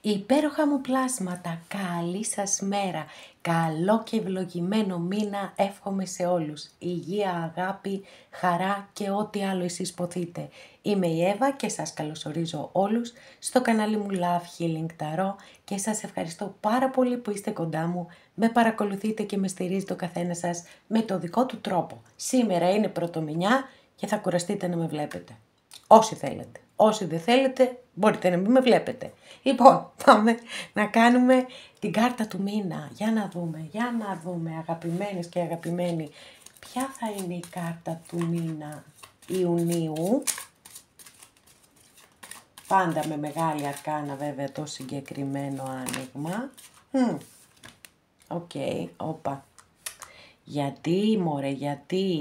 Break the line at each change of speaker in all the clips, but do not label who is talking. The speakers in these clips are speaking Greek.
Υπέροχα μου πλάσματα, καλή σας μέρα, καλό και ευλογημένο μήνα εύχομαι σε όλους. Υγεία, αγάπη, χαρά και ό,τι άλλο εσείς ποθείτε. Είμαι η Εύα και σας καλωσορίζω όλους στο κανάλι μου Love Healing Tarot και σας ευχαριστώ πάρα πολύ που είστε κοντά μου, με παρακολουθείτε και με στηρίζετε ο καθένας σας με το δικό του τρόπο. Σήμερα είναι πρωτομηνιά και θα κουραστείτε να με βλέπετε. Όσοι θέλετε. Όσοι δεν θέλετε, μπορείτε να μην με βλέπετε. Λοιπόν, πάμε να κάνουμε την κάρτα του μήνα. Για να δούμε, αγαπημένες και αγαπημένοι, ποια θα είναι η κάρτα του μήνα Ιουνίου. Πάντα με μεγάλη αρκάνα βέβαια το συγκεκριμένο άνοιγμα. Οκ, όπα. Γιατί, μωρέ, γιατί...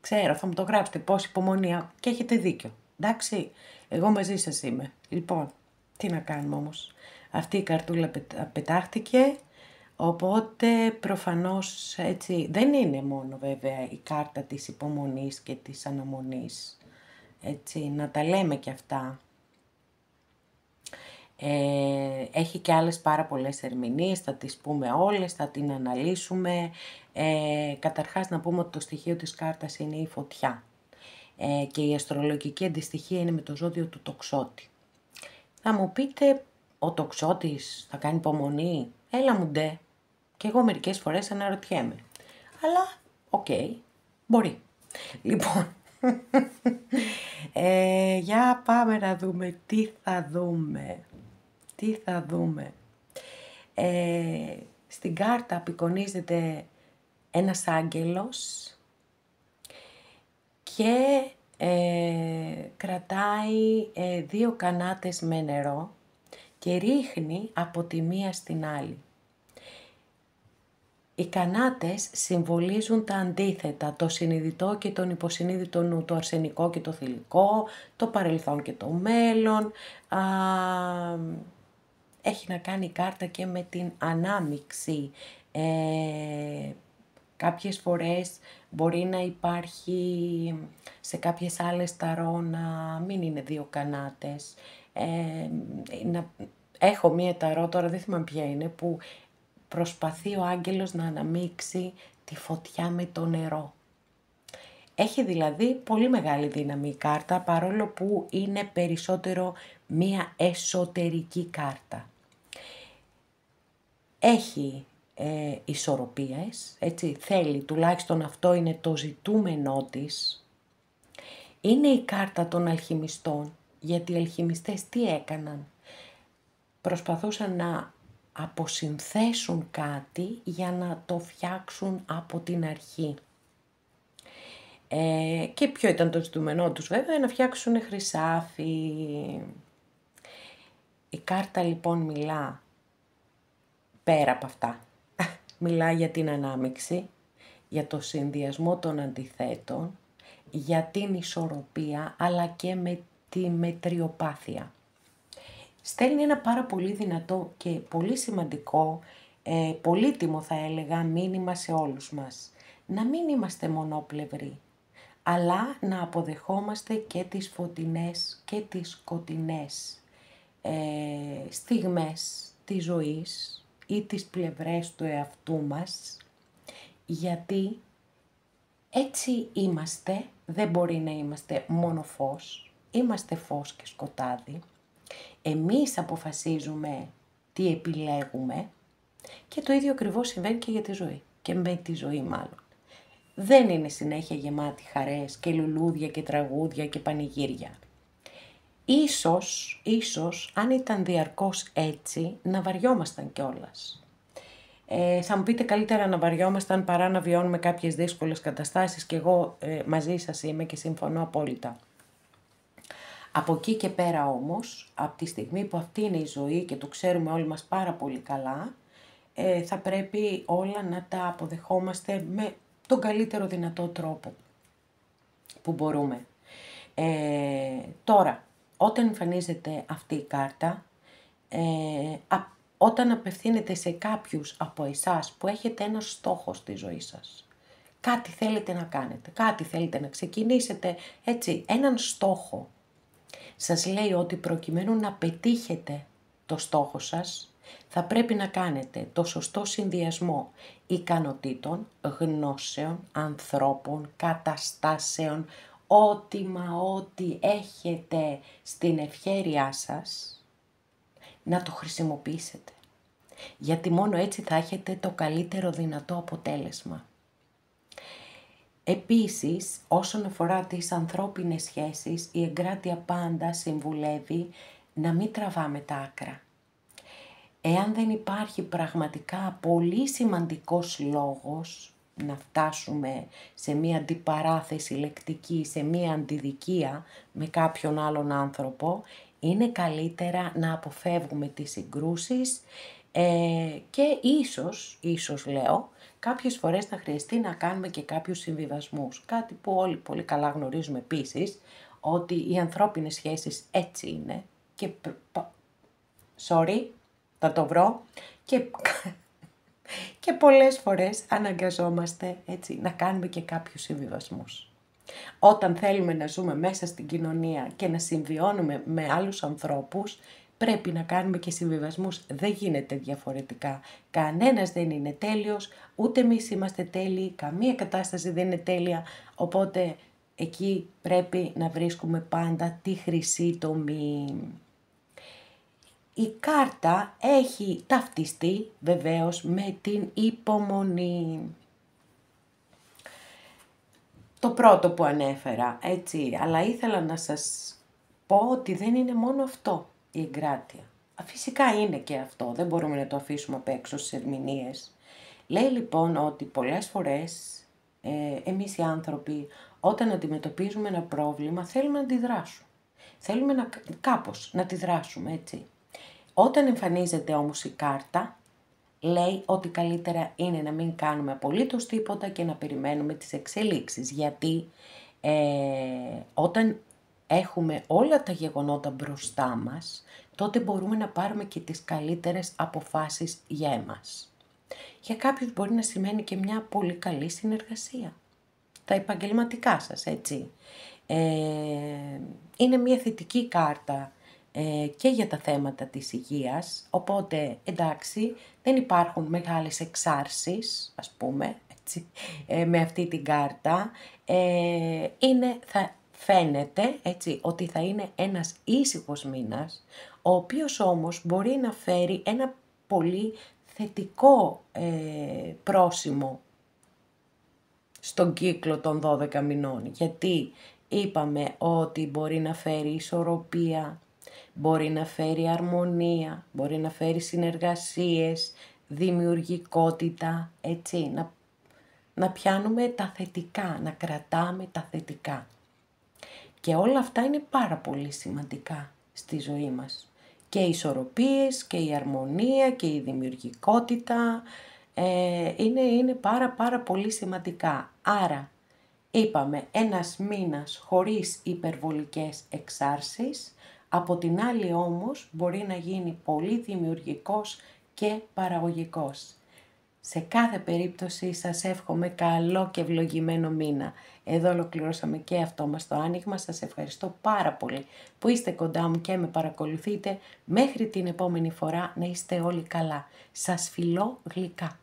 Ξέρω, θα μου το γράψετε πόση υπομονή και έχετε δίκιο. Εντάξει, εγώ μαζί σας είμαι. Λοιπόν, τι να κάνουμε όμως. Αυτή η καρτούλα πετάχτηκε, οπότε προφανώς έτσι δεν είναι μόνο βέβαια η κάρτα της υπομονής και της αναμονής. Έτσι, να τα λέμε και αυτά. Έχει και άλλες πάρα πολλές ερμηνείες, θα τις πούμε όλες, θα την αναλύσουμε. Καταρχάς να πούμε ότι το στοιχείο της κάρτας είναι η φωτιά και η αστρολογική αντιστοιχεία είναι με το ζώδιο του τοξότη. Θα μου πείτε, ο τοξότης θα κάνει υπομονή? Έλα μου ντε, και εγώ μερικές φορές αναρωτιέμαι, αλλά οκ, μπορεί. Λοιπόν, για πάμε να δούμε τι θα δούμε. Στην κάρτα απεικονίζεται ένας άγγελος και κρατάει 2 κανάτες με νερό και ρίχνει από τη μία στην άλλη. Οι κανάτες συμβολίζουν τα αντίθετα, το συνειδητό και τον υποσυνείδητο νου, το αρσενικό και το θηλυκό, το παρελθόν και το μέλλον. Έχει να κάνει η κάρτα και με την ανάμειξη. Κάποιες φορές μπορεί να υπάρχει σε κάποιες άλλες ταρό να μην είναι 2 κανάτες. Έχω μία ταρό, τώρα δεν θυμάμαι ποια είναι, που προσπαθεί ο άγγελος να αναμίξει τη φωτιά με το νερό. Έχει δηλαδή πολύ μεγάλη δύναμη η κάρτα, παρόλο που είναι περισσότερο μία εσωτερική κάρτα. Έχει ισορροπίες, έτσι, θέλει, τουλάχιστον αυτό είναι το ζητούμενό της. Είναι η κάρτα των αλχημιστών, γιατί οι αλχημιστές τι έκαναν? Προσπαθούσαν να αποσυνθέσουν κάτι για να το φτιάξουν από την αρχή. Και ποιο ήταν το ζητούμενό τους βέβαια? Να φτιάξουν χρυσάφι. Η κάρτα λοιπόν μιλά πέρα από αυτά. Μιλά για την ανάμειξη, για το συνδυασμό των αντιθέτων, για την ισορροπία, αλλά και με τη μετριοπάθεια. Στέλνει ένα πάρα πολύ δυνατό και πολύ σημαντικό, πολύτιμο θα έλεγα, μήνυμα σε όλους μας. Να μην είμαστε μονόπλευροι, αλλά να αποδεχόμαστε και τις φωτεινές και τις σκοτεινές στιγμές της ζωής ή τις πλευρές του εαυτού μας, γιατί έτσι είμαστε, δεν μπορεί να είμαστε μόνο φως, είμαστε φως και σκοτάδι. Εμείς αποφασίζουμε τι επιλέγουμε και το ίδιο ακριβώς συμβαίνει και για τη ζωή και με τη ζωή μάλλον. Δεν είναι συνέχεια γεμάτη χαρές και λουλούδια και τραγούδια και πανηγύρια. Ίσως, αν ήταν διαρκώς έτσι, να βαριόμασταν κιόλας. Θα μου πείτε καλύτερα να βαριόμασταν παρά να βιώνουμε κάποιες δύσκολες καταστάσεις και εγώ μαζί σας είμαι και συμφωνώ απόλυτα. Από εκεί και πέρα όμως, από τη στιγμή που αυτή είναι η ζωή και το ξέρουμε όλοι μας πάρα πολύ καλά, θα πρέπει όλα να τα αποδεχόμαστε με τον καλύτερο δυνατό τρόπο που μπορούμε. Τώρα, όταν εμφανίζεται αυτή η κάρτα, όταν απευθύνεται σε κάποιους από εσάς που έχετε ένα στόχο στη ζωή σας, κάτι θέλετε να κάνετε, κάτι θέλετε να ξεκινήσετε, έτσι, έναν στόχο, σας λέει ότι προκειμένου να πετύχετε το στόχο σας, θα πρέπει να κάνετε το σωστό συνδυασμό ικανοτήτων, γνώσεων, ανθρώπων, καταστάσεων, ό,τι έχετε στην ευχέρειά σας, να το χρησιμοποιήσετε. Γιατί μόνο έτσι θα έχετε το καλύτερο δυνατό αποτέλεσμα. Επίσης, όσον αφορά τις ανθρώπινες σχέσεις, η εγκράτεια πάντα συμβουλεύει να μην τραβάμε τα άκρα. Εάν δεν υπάρχει πραγματικά πολύ σημαντικός λόγος να φτάσουμε σε μία αντιπαράθεση λεκτική, σε μία αντιδικία με κάποιον άλλον άνθρωπο, είναι καλύτερα να αποφεύγουμε τις συγκρούσεις και ίσως λέω, κάποιες φορές να χρειαστεί να κάνουμε και κάποιους συμβιβασμούς. Κάτι που όλοι πολύ καλά γνωρίζουμε επίσης, ότι οι ανθρώπινες σχέσεις έτσι είναι και θα το βρω και πολλές φορές αναγκαζόμαστε έτσι να κάνουμε και κάποιους συμβιβασμούς. Όταν θέλουμε να ζούμε μέσα στην κοινωνία και να συμβιώνουμε με άλλους ανθρώπους, πρέπει να κάνουμε και συμβιβασμούς. Δεν γίνεται διαφορετικά. Κανένας δεν είναι τέλειος, ούτε εμείς είμαστε τέλειοι, καμία κατάσταση δεν είναι τέλεια, οπότε εκεί πρέπει να βρίσκουμε πάντα τη χρυσή τομή. Η κάρτα έχει ταυτιστεί βεβαίως με την υπομονή. Το πρώτο που ανέφερα, έτσι, αλλά ήθελα να σας πω ότι δεν είναι μόνο αυτό η εγκράτεια. Φυσικά είναι και αυτό, δεν μπορούμε να το αφήσουμε απ' έξω στις ερμηνείες. Λέει λοιπόν ότι πολλές φορές εμείς οι άνθρωποι όταν αντιμετωπίζουμε ένα πρόβλημα θέλουμε να αντιδράσουμε. Θέλουμε κάπως να αντιδράσουμε, έτσι. Όταν εμφανίζεται όμως η κάρτα, λέει ότι καλύτερα είναι να μην κάνουμε απολύτως τίποτα και να περιμένουμε τις εξελίξεις. Γιατί όταν έχουμε όλα τα γεγονότα μπροστά μας, τότε μπορούμε να πάρουμε και τις καλύτερες αποφάσεις για εμάς. Για κάποιους μπορεί να σημαίνει και μια πολύ καλή συνεργασία. Τα επαγγελματικά σας, έτσι. Είναι μια θετική κάρτα και για τα θέματα της υγείας, οπότε εντάξει δεν υπάρχουν μεγάλες εξάρσεις, ας πούμε, έτσι, με αυτή την κάρτα. Θα φαίνεται έτσι, ότι θα είναι ένας ήσυχος μήνας, ο οποίος όμως μπορεί να φέρει ένα πολύ θετικό πρόσημο στον κύκλο των 12 μηνών, γιατί είπαμε ότι μπορεί να φέρει ισορροπία, μπορεί να φέρει αρμονία, μπορεί να φέρει συνεργασίες, δημιουργικότητα, έτσι, να πιάνουμε τα θετικά, να κρατάμε τα θετικά. Και όλα αυτά είναι πάρα πολύ σημαντικά στη ζωή μας. Και οι ισορροπίες και η αρμονία και η δημιουργικότητα είναι πάρα πολύ σημαντικά. Άρα είπαμε ένας μήνας χωρίς υπερβολικές εξάρσεις, από την άλλη όμως μπορεί να γίνει πολύ δημιουργικός και παραγωγικός. Σε κάθε περίπτωση σας εύχομαι καλό και ευλογημένο μήνα. Εδώ ολοκληρώσαμε και αυτό μας το άνοιγμα. Σας ευχαριστώ πάρα πολύ που είστε κοντά μου και με παρακολουθείτε. Μέχρι την επόμενη φορά να είστε όλοι καλά. Σας φιλώ γλυκά.